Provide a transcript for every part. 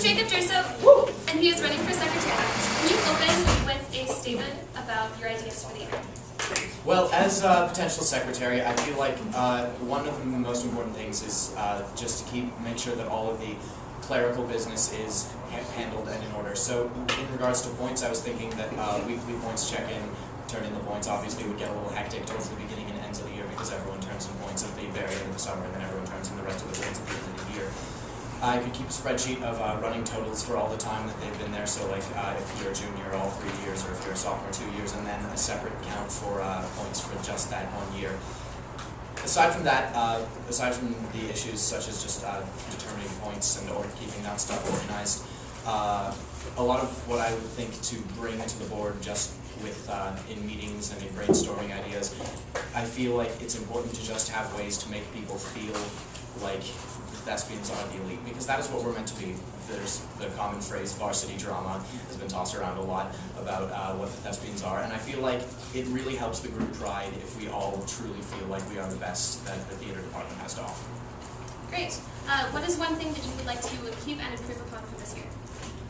Jacob Joseph, and he is running for secretary. Can you open with a statement about your ideas for the year? Well, as a potential secretary, I feel like one of the most important things is just to make sure that all of the clerical business is handled and in order. So in regards to points, I was thinking that weekly points check-in, turn in the points, obviously would get a little hectic towards the beginning and ends of the year because everyone turns in points at the very end of the summer and then everyone turns in the rest of the points at the end of the year. I could keep a spreadsheet of running totals for all the time that they've been there, so like if you're a junior, all 3 years, or if you're a sophomore, 2 years, and then a separate count for points for just that 1 year. Aside from that, aside from the issues such as just determining points and or keeping that stuff organized, a lot of what I would think to bring to the board just with in meetings and in brainstorming ideas, I feel like it's important to just have ways to make people feel like Thespians are the elite, because that is what we're meant to be. There's the common phrase varsity drama has been tossed around a lot about what the Thespians are, and I feel like it really helps the group pride if we all truly feel like we are the best that the theater department has to offer. Great. What is one thing that you would like to keep and improve upon for this year?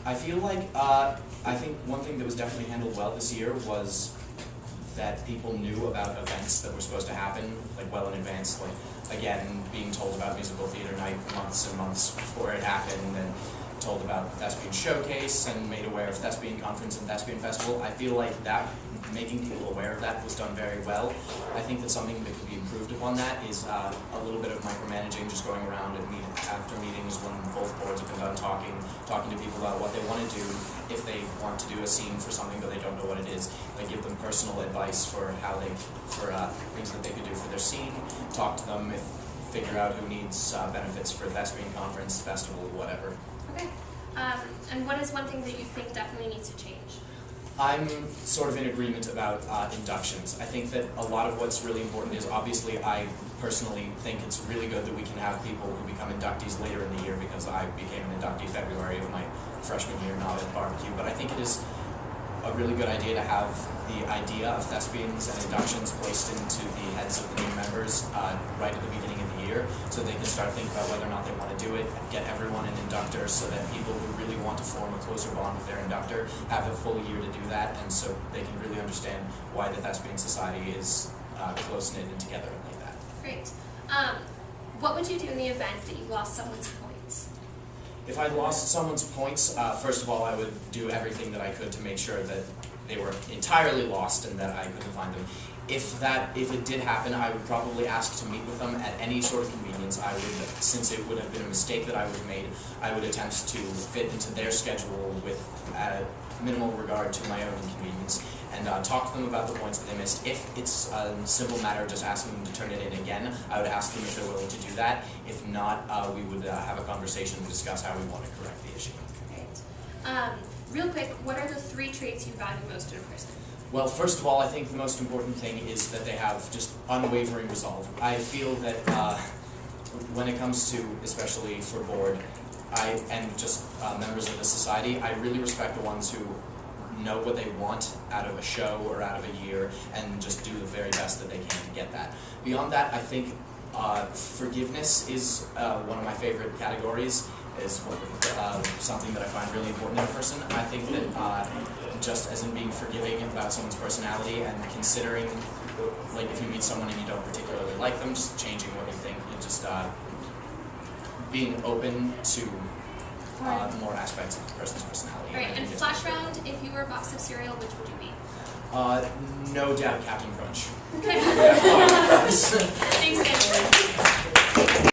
I feel like, I think one thing that was definitely handled well this year was that people knew about events that were supposed to happen, like well in advance, like again, being told about musical theater night months and months before it happened, and told about the Thespian Showcase, and made aware of Thespian Conference and Thespian Festival. I feel like that, making people aware of that was done very well. I think that something that could be improved upon that is a little bit of micromanaging, just going around and after meetings when both boards have been done talking to people about what they want to do, if they want to do a scene for something but they don't know what it is. Like give them personal advice for how things that they could do for their scene, talk to them, figure out who needs benefits for Thespian Conference, Festival, whatever. Okay. And what is one thing that you think definitely needs to change? I'm sort of in agreement about inductions. I think that a lot of what's really important is, obviously, I personally think it's really good that we can have people who become inductees later in the year, because I became an inductee February of my freshman year, not at barbecue. But I think it is a really good idea to have the idea of thespians and inductions placed into the heads of the new members right at the beginning of the year, so they can start thinking about whether or not they want to do it, get everyone an inductor, so that people who really want to form a closer bond with their inductor have a full year to do that, and so they can really understand why the Thespian Society is close-knit and together like that. Great. What would you do in the event that you lost someone's points? If I lost someone's points, first of all, I would do everything that I could to make sure that they were entirely lost and that I couldn't find them. If it did happen, I would probably ask to meet with them at any sort of convenience. I would, since it would have been a mistake that I would have made, I would attempt to fit into their schedule with minimal regard to my own inconvenience, and talk to them about the points that they missed. If it's a simple matter of just asking them to turn it in again, I would ask them if they're willing to do that. If not, we would have a conversation to discuss how we want to correct the issue. Great. Real quick, what are the 3 traits you value most in a person? Well, first of all, I think the most important thing is that they have just unwavering resolve. I feel that when it comes to, especially for board, and just members of the society, I really respect the ones who know what they want out of a show or out of a year and just do the very best that they can to get that. Beyond that, I think forgiveness is one of my favorite categories, is something that I find really important in a person. I think that just as in being forgiving about someone's personality and considering, like if you meet someone and you don't particularly like them, just changing what you think, and just being open to more aspects of the person's personality. Right, and flash round, if you were a box of cereal, which would you be? No doubt Captain Crunch. Okay.